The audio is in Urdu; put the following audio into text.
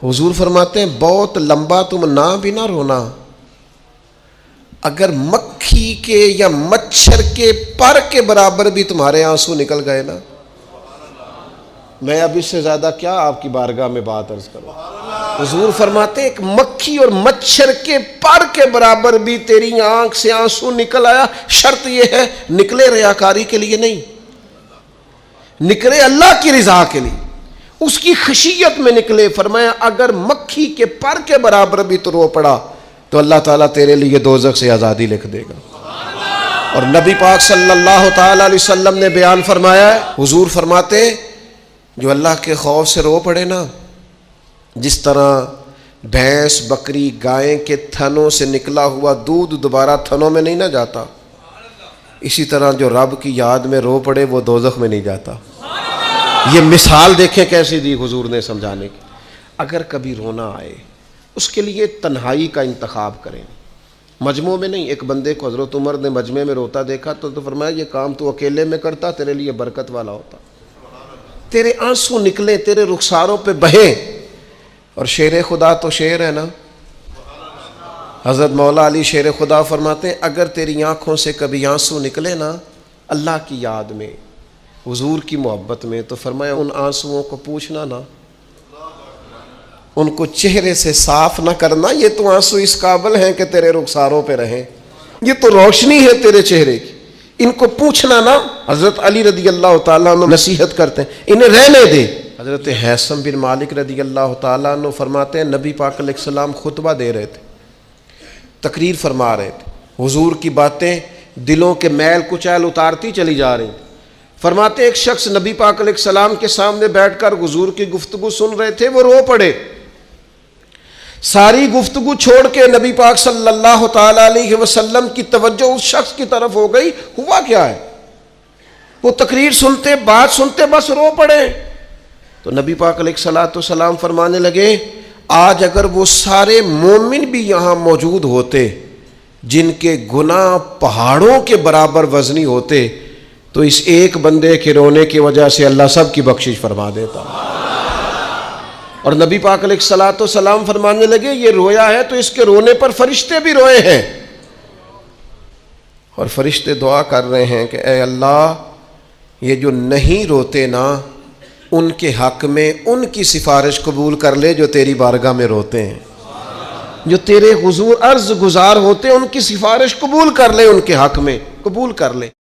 حضور فرماتے ہیں بہت لمبا تم نہ بھی نہ رونا، اگر مکھی کے یا مچھر کے پر کے برابر بھی تمہارے آنسو نکل گئے نا، میں اب اس سے زیادہ کیا آپ کی بارگاہ میں بات عرض کروں۔ حضور فرماتے ہیں ایک مکھی اور مچھر کے پر کے برابر بھی تیری آنکھ سے آنسو نکل آیا، شرط یہ ہے نکلے ریاکاری کے لیے نہیں، نکلے اللہ کی رضا کے لیے، اس کی خشیت میں نکلے۔ فرمایا اگر مکھی کے پر کے برابر بھی تو رو پڑا تو اللہ تعالیٰ تیرے لیے دوزخ سے آزادی لکھ دے گا۔ اور نبی پاک صلی اللہ تعالیٰ علیہ وسلم نے بیان فرمایا ہے، حضور فرماتے جو اللہ کے خوف سے رو پڑے نا، جس طرح بھینس بکری گائیں کے تھنوں سے نکلا ہوا دودھ دوبارہ تھنوں میں نہیں نہ جاتا، اسی طرح جو رب کی یاد میں رو پڑے وہ دوزخ میں نہیں جاتا۔ یہ مثال دیکھیں کیسی دی حضور نے سمجھانے کی۔ اگر کبھی رونا آئے اس کے لیے تنہائی کا انتخاب کریں، مجمع میں نہیں۔ ایک بندے کو حضرت عمر نے مجمع میں روتا دیکھا تو فرمایا یہ کام تو اکیلے میں کرتا، تیرے لیے برکت والا ہوتا، تیرے آنسو نکلیں، تیرے رخساروں پہ بہیں۔ اور شیر خدا تو شیر ہے نا، حضرت مولا علی شیر خدا فرماتے ہیں اگر تیری آنکھوں سے کبھی آنسو نکلے نا اللہ کی یاد میں، حضور کی محبت میں، تو فرمایا ان آنسوؤں کو پوچھنا نا، ان کو چہرے سے صاف نہ کرنا، یہ تو آنسو اس قابل ہیں کہ تیرے رخساروں پہ رہیں، یہ تو روشنی ہے تیرے چہرے کی، ان کو پوچھنا نا۔ حضرت علی رضی اللہ تعالیٰ عنہ نصیحت کرتے ہیں انہیں رہنے دے۔ حضرت حیثم بن مالک رضی اللہ تعالیٰ عنہ فرماتے ہیں نبی پاک علیہ السلام خطبہ دے رہے تھے، تقریر فرما رہے تھے، حضور کی باتیں دلوں کے میل کچیل اتارتی چلی جا رہی تھیں۔ فرماتے ایک شخص نبی پاک علیہ السلام کے سامنے بیٹھ کر حضور کی گفتگو سن رہے تھے، وہ رو پڑے، ساری گفتگو چھوڑ کے نبی پاک صلی اللہ تعالیٰ علیہ وسلم کی توجہ اس شخص کی طرف ہو گئی۔ ہوا کیا ہے؟ وہ تقریر سنتے، بات سنتے بس رو پڑے۔ تو نبی پاک علیہ السلام فرمانے لگے آج اگر وہ سارے مومن بھی یہاں موجود ہوتے جن کے گناہ پہاڑوں کے برابر وزنی ہوتے تو اس ایک بندے کے رونے کی وجہ سے اللہ سب کی بخشش فرما دیتا۔ اور نبی پاک علیہ السلام فرمانے لگے یہ رویا ہے تو اس کے رونے پر فرشتے بھی روئے ہیں، اور فرشتے دعا کر رہے ہیں کہ اے اللہ یہ جو نہیں روتے نا ان کے حق میں ان کی سفارش قبول کر لے جو تیری بارگاہ میں روتے ہیں، جو تیرے حضور عرض گزار ہوتے ان کی سفارش قبول کر لے، ان کے حق میں قبول کر لے۔